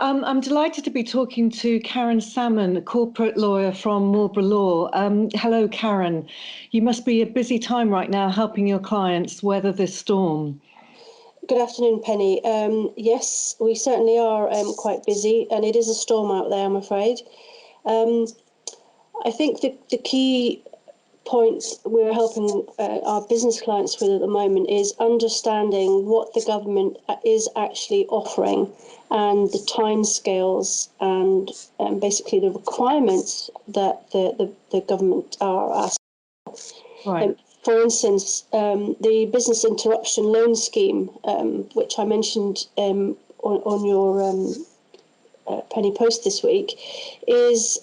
I'm delighted to be talking to Karen Salmon, a corporate lawyer from Marlborough Law. Hello, Karen. You must be a busy time right now helping your clients weather this storm. Good afternoon, Penny. Yes, we certainly are quite busy, and it is a storm out there, I'm afraid. I think the key point we're helping our business clients with at the moment is understanding what the government is actually offering and the timescales and basically the requirements that the government are asking. Right. For instance, the business interruption loan scheme, which I mentioned on your Penny post this week, is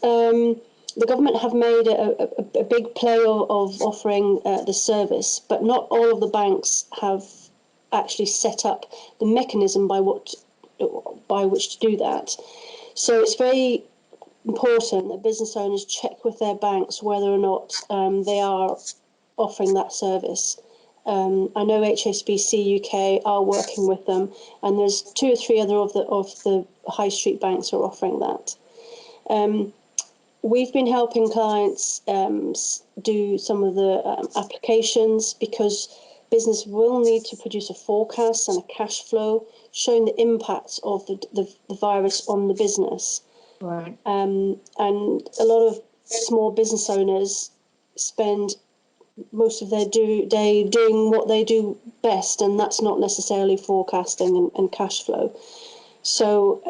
the government have made a big play of offering the service, but not all of the banks have actually set up the mechanism by which to do that. So it's very important that business owners check with their banks whether or not they are offering that service. I know HSBC UK are working with them, and there's 2 or 3 other of the high street banks are offering that. We've been helping clients do some of the applications because business will need to produce a forecast and a cash flow showing the impacts of the virus on the business. Right. And a lot of small business owners spend most of their day doing what they do best, and that's not necessarily forecasting and cash flow. So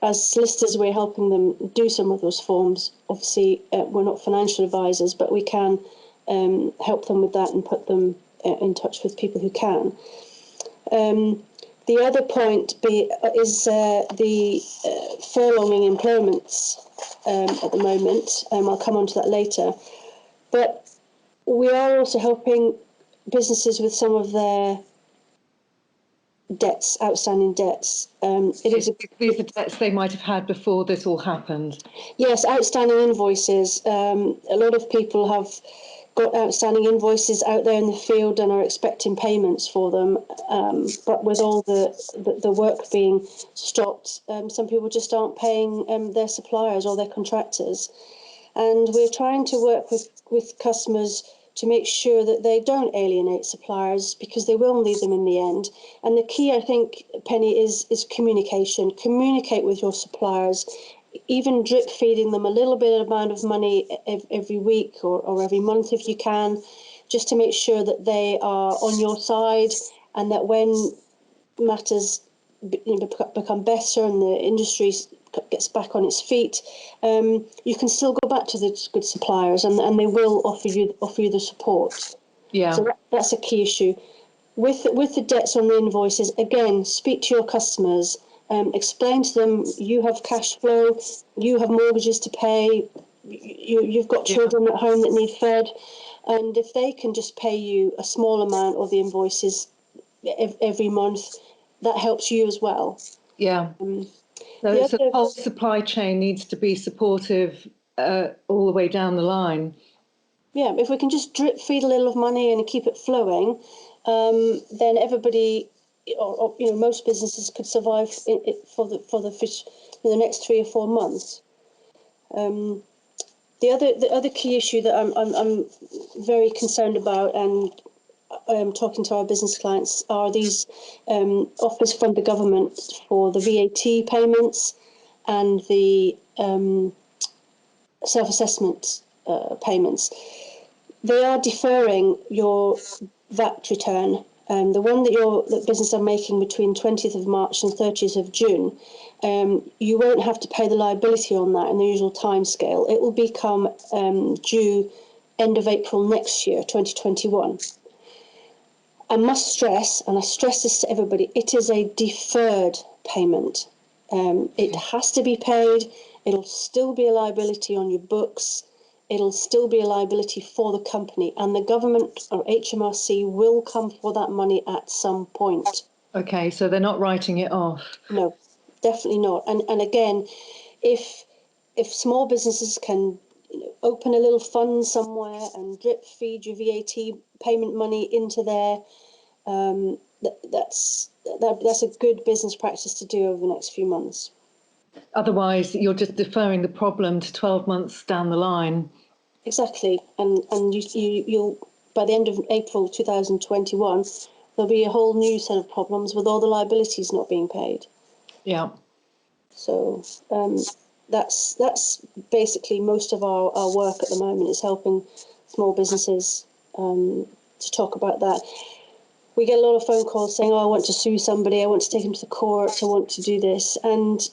as solicitors, we're helping them do some of those forms. Obviously, we're not financial advisors, but we can help them with that and put them in touch with people who can. The other point is the furloughing employments at the moment. I'll come on to that later. But we are also helping businesses with some of their debts, outstanding debts. These are debts they might have had before this all happened. Yes, outstanding invoices. A lot of people have got outstanding invoices out there in the field and are expecting payments for them. But with all the work being stopped, some people just aren't paying their suppliers or their contractors. And we're trying to work with customers to make sure that they don't alienate suppliers, because they will need them in the end. And the key, I think, Penny, is communication. Communicate with your suppliers, even drip feeding them a little bit amount of money every week or every month if you can, just to make sure that they are on your side, and that when matters become better and the industry gets back on its feet, you can still go back to the good suppliers, and they will offer you the support. Yeah. So that's a key issue. With the debts on the invoices, again, speak to your customers, explain to them you have cash flow, you have mortgages to pay, you've got children at home that need fed, and if they can just pay you a small amount of the invoices every month, that helps you as well. Yeah. So the whole supply chain needs to be supportive all the way down the line. Yeah, if we can just drip feed a little of money and keep it flowing, then everybody, or most businesses could survive for the next 3 or 4 months. The other key issue that I'm very concerned about, and talking to our business clients, are these offers from the government for the VAT payments and the self-assessment payments. They are deferring your VAT return. The one that business are making between 20th of March and 30th of June, you won't have to pay the liability on that in the usual time scale. It will become due end of April next year, 2021. I must stress, and I stress this to everybody, it is a deferred payment. It has to be paid. It'll still be a liability on your books. It'll still be a liability for the company, and the government or HMRC will come for that money at some point. Okay, so they're not writing it off. No, definitely not. And again, if small businesses can open a little fund somewhere and drip feed your VAT payment money into there, that's that's a good business practice to do over the next few months. Otherwise, you're just deferring the problem to 12 months down the line. Exactly, and you'll by the end of April 2021, there'll be a whole new set of problems with all the liabilities not being paid. Yeah. So that's basically most of our work at the moment, is helping small businesses to talk about that. We get a lot of phone calls saying, "Oh, I want to sue somebody, I want to take them to the court, I want to do this," and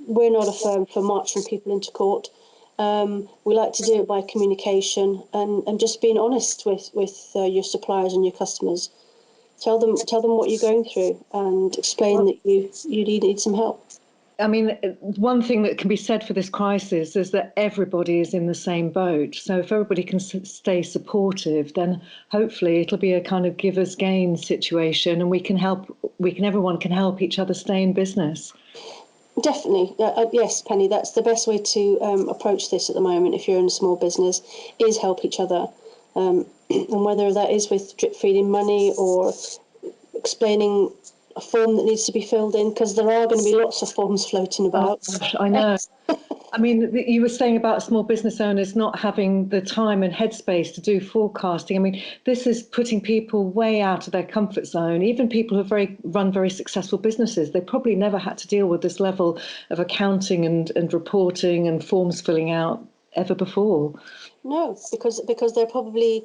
we're not a firm for marching people into court. We like to do it by communication and just being honest with your suppliers and your customers. Tell them what you're going through and explain that you need some help. I mean, one thing that can be said for this crisis is that everybody is in the same boat. So if everybody can stay supportive, then hopefully it'll be a kind of givers gain situation, and everyone can help each other stay in business. Definitely. Yes, Penny, that's the best way to approach this at the moment if you're in a small business, is help each other. And whether that is with drip feeding money or explaining a form that needs to be filled in, because there are going to be lots of forms floating about. Oh, gosh, I know. I mean, you were saying about small business owners not having the time and headspace to do forecasting. I mean, this is putting people way out of their comfort zone. Even people who run very successful businesses, they probably never had to deal with this level of accounting and reporting and forms filling out ever before. No, because they're probably,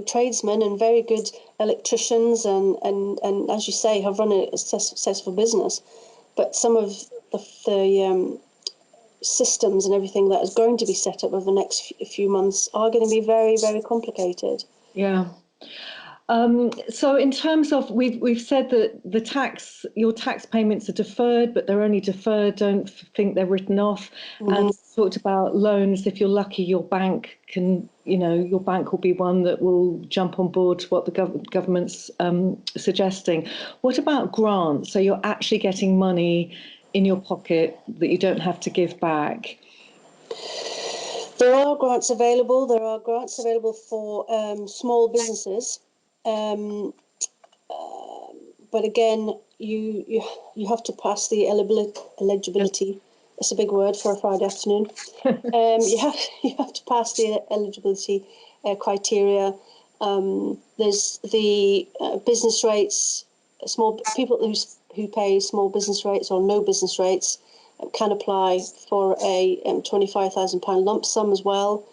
tradesmen and very good electricians and as you say, have run a successful business. But some of the systems and everything that is going to be set up over the next few months are going to be very, very complicated. Yeah. So in terms of, we've said that your tax payments are deferred, but they're only deferred. Don't think they're written off. Mm-hmm. And talked about loans. If you're lucky, your bank will be one that will jump on board to what the government's suggesting. What about grants? So you're actually getting money in your pocket that you don't have to give back. There are grants available. There are grants available for small businesses. But again, you have to pass the eligibility. It's a big word for a Friday afternoon. You have to pass the eligibility criteria. There's the business rates. Small people who pay small business rates or no business rates can apply for a £25,000 lump sum as well.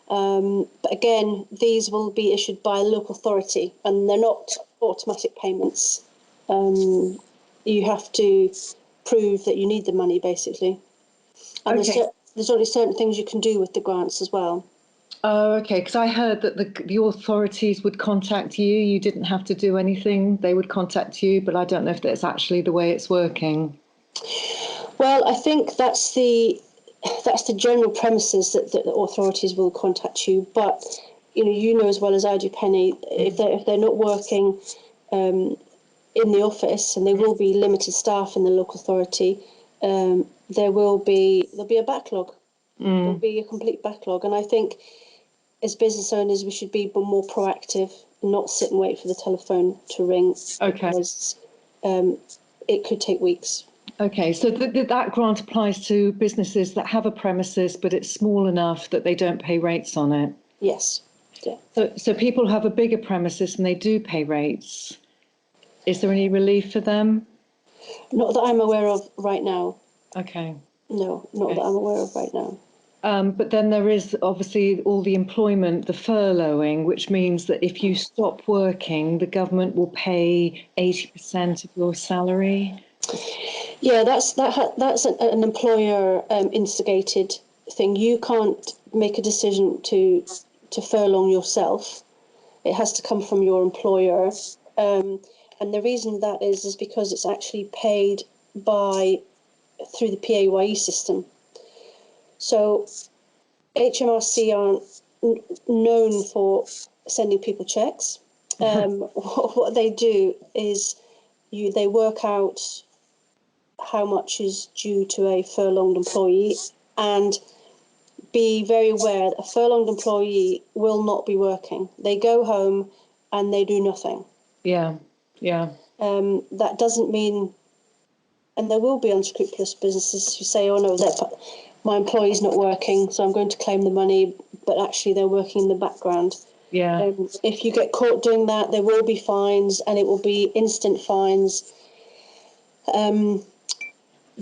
But again, these will be issued by a local authority, and they're not automatic payments. You have to prove that you need the money, basically. And okay. There's only certain things you can do with the grants as well. Oh, okay. Because I heard that the authorities would contact you. You didn't have to do anything. They would contact you, but I don't know if that's actually the way it's working. Well, I think that's the general premises that the authorities will contact you. But you know as well as I do, Penny, if they're not working in the office, and there will be limited staff in the local authority, there'll be a backlog. There'll be a complete backlog, and I think as business owners we should be more proactive and not sit and wait for the telephone to ring. Okay. Because it could take weeks. Okay, so that grant applies to businesses that have a premises, but it's small enough that they don't pay rates on it? Yes. Yeah. So people have a bigger premises and they do pay rates. Is there any relief for them? Not that I'm aware of right now. Okay. No, not that I'm aware of right now. But then there is obviously all the employment, the furloughing, which means that if you stop working, the government will pay 80% of your salary. Yeah, that's an employer instigated thing. You can't make a decision to furlough yourself. It has to come from your employer, and the reason that is because it's actually paid through the PAYE system. So HMRC aren't known for sending people checks. What they do is they work out how much is due to a furloughed employee, and be very aware that a furloughed employee will not be working. They go home and they do nothing. Yeah. That doesn't mean, and there will be unscrupulous businesses who say, oh no, my employee's not working, so I'm going to claim the money, but actually they're working in the background. Yeah. If you get caught doing that, there will be fines, and it will be instant fines.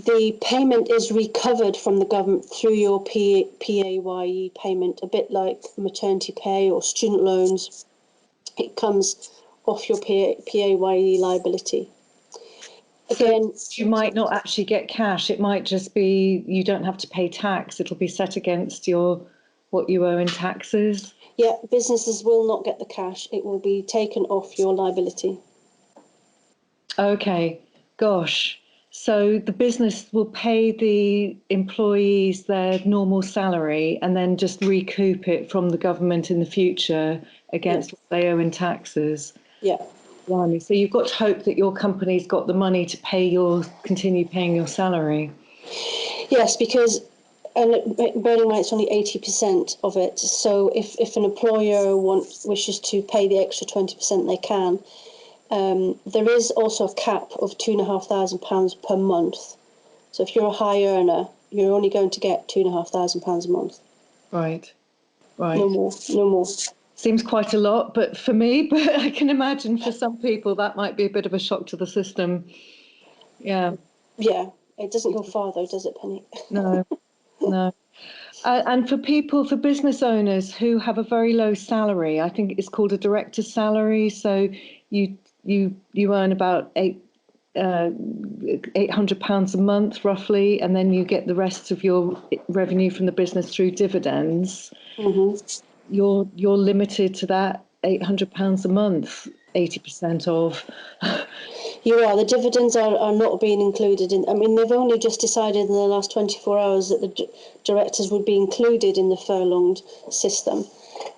The payment is recovered from the government through your PAYE payment, a bit like maternity pay or student loans. It comes off your PAYE liability. Again, so you might not actually get cash. It might just be you don't have to pay tax. It'll be set against what you owe in taxes. Yeah, businesses will not get the cash. It will be taken off your liability. Okay, gosh. So the business will pay the employees their normal salary and then just recoup it from the government in the future against what they owe in taxes. Yeah. Blimey. So you've got to hope that your company's got the money to continue paying your salary. Yes, because, and bearing in mind it's only 80% of it. So if an employer wishes to pay the extra 20%, they can. There is also a cap of £2,500 per month. So if you're a high earner, you're only going to get £2,500 a month. Right. No more. Seems quite a lot, but for me, but I can imagine for some people that might be a bit of a shock to the system. Yeah. Yeah, it doesn't go far though, does it, Penny? No. And for business owners who have a very low salary, I think it's called a director's salary. So you earn about £800 a month roughly, and then you get the rest of your revenue from the business through dividends. Mm-hmm. You're limited to that £800 a month, 80% of. You are. The dividends are not being included in. I mean, they've only just decided in the last 24 hours that the directors would be included in the furlonged system,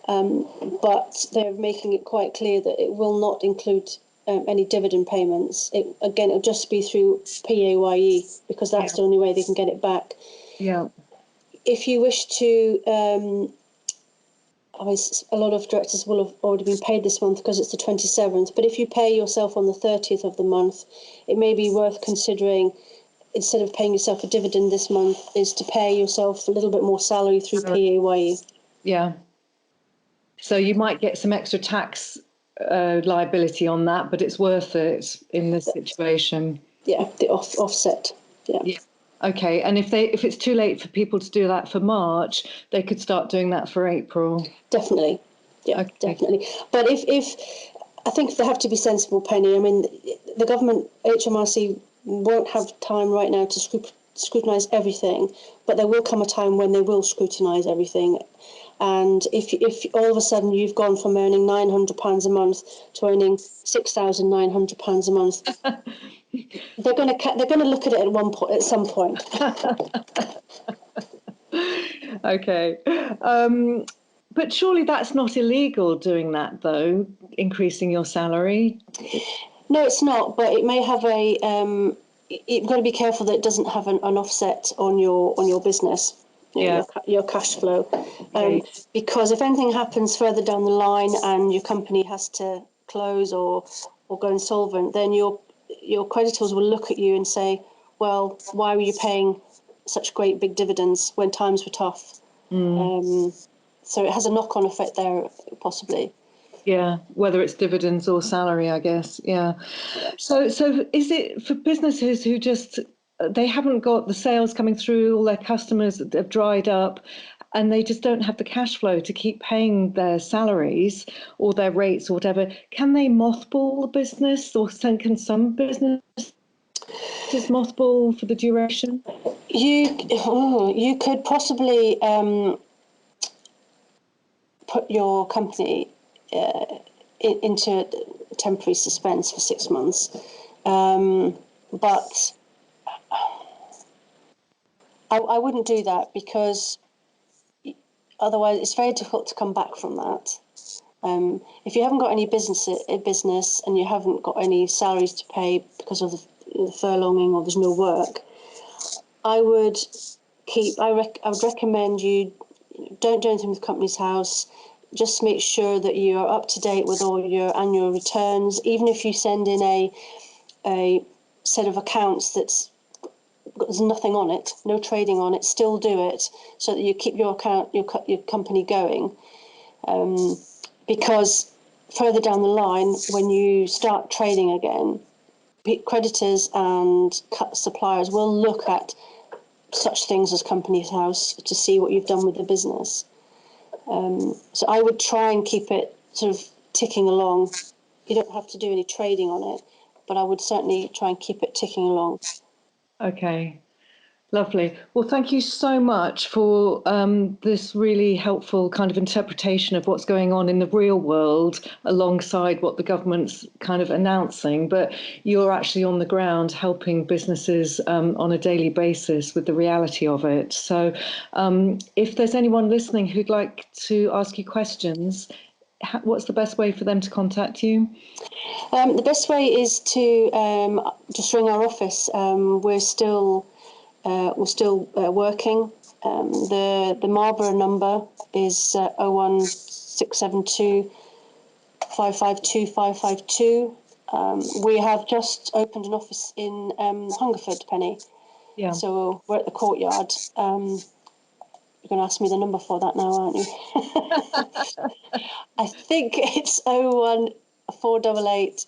but they're making it quite clear that it will not include any dividend payments. It'll just be through PAYE because that's the only way they can get it back. Yeah. If you wish to. A lot of directors will have already been paid this month because it's the 27th. But if you pay yourself on the 30th of the month, it may be worth considering, instead of paying yourself a dividend this month, is to pay yourself a little bit more salary through PAYE. Yeah. So you might get some extra tax liability on that, but it's worth it in this situation. Yeah, the offset. Yeah. Okay, and if it's too late for people to do that for March, they could start doing that for April. Definitely. Yeah, okay. Definitely. But if I think they have to be sensible, Penny. I mean, the government, HMRC, won't have time right now to scrutinise everything, but there will come a time when they will scrutinise everything. And if all of a sudden you've gone from earning £900 a month to earning £6,900 a month, they're going to look at it at some point. Okay. But surely that's not illegal doing that, though, increasing your salary? No, it's not, but it may have you've got to be careful that it doesn't have an offset on your business, your cash flow. Because if anything happens further down the line and your company has to close or go insolvent, then your creditors will look at you and say, well, why were you paying such great big dividends when times were tough? So it has a knock-on effect there, possibly. Yeah, whether it's dividends or salary, I guess. Yeah. So is it for businesses who they haven't got the sales coming through, all their customers have dried up, and they just don't have the cash flow to keep paying their salaries or their rates or whatever? Can they mothball the business, or can some business just mothball for the duration? You could possibly put your company into temporary suspense for 6 months, but I wouldn't do that, because otherwise it's very difficult to come back from that. If you haven't got any business and you haven't got any salaries to pay because of the furlonging or there's no work, I would recommend you don't do anything with Companies House. Just make sure that you are up to date with all your annual returns. Even if you send in a set of accounts there's nothing on it, no trading on it, still do it so that you keep your company going. Because further down the line, when you start trading again, creditors and suppliers will look at such things as Companies House to see what you've done with the business. So I would try and keep it sort of ticking along. You don't have to do any trading on it, but I would certainly try and keep it ticking along. Okay. Lovely. Well, thank you so much for this really helpful kind of interpretation of what's going on in the real world alongside what the government's kind of announcing. But you're actually on the ground helping businesses on a daily basis with the reality of it. So if there's anyone listening who'd like to ask you questions, what's the best way for them to contact you? The best way is to just ring our office. We're still working. The Marlborough number is 01672 552 552. We have just opened an office in Hungerford, Penny. Yeah. So we're at the courtyard. You're going to ask me the number for that now, aren't you? I think it's 01488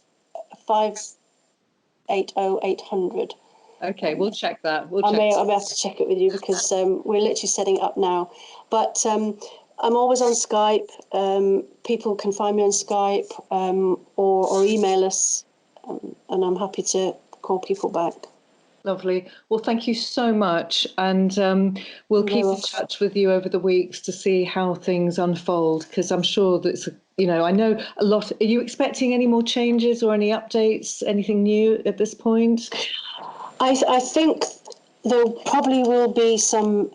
580 800. Okay, we'll check that. I may have to check it with you because we're literally setting it up now. But I'm always on Skype. People can find me on Skype or email us, and I'm happy to call people back. Lovely. Well, thank you so much. And we'll keep in touch with you over the weeks to see how things unfold, because I'm sure that's, I know a lot. Are you expecting any more changes or any updates, anything new at this point? I think there probably will be some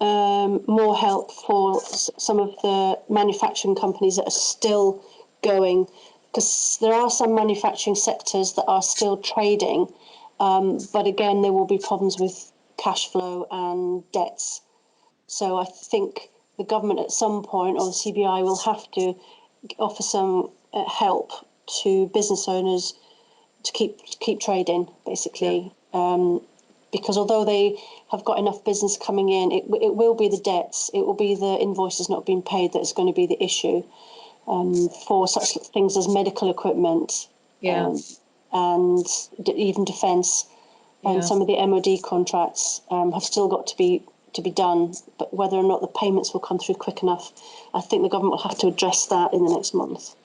more help for some of the manufacturing companies that are still going, because there are some manufacturing sectors that are still trading, but again, there will be problems with cash flow and debts. So I think the government at some point, or the CBI, will have to offer some help to business owners to keep trading, basically. Yeah. Because although they have got enough business coming in, it will be the debts, it will be the invoices not being paid that's going to be the issue for such things as medical equipment, and even defence, and some of the MOD contracts have still got to be done. But whether or not the payments will come through quick enough, I think the government will have to address that in the next month.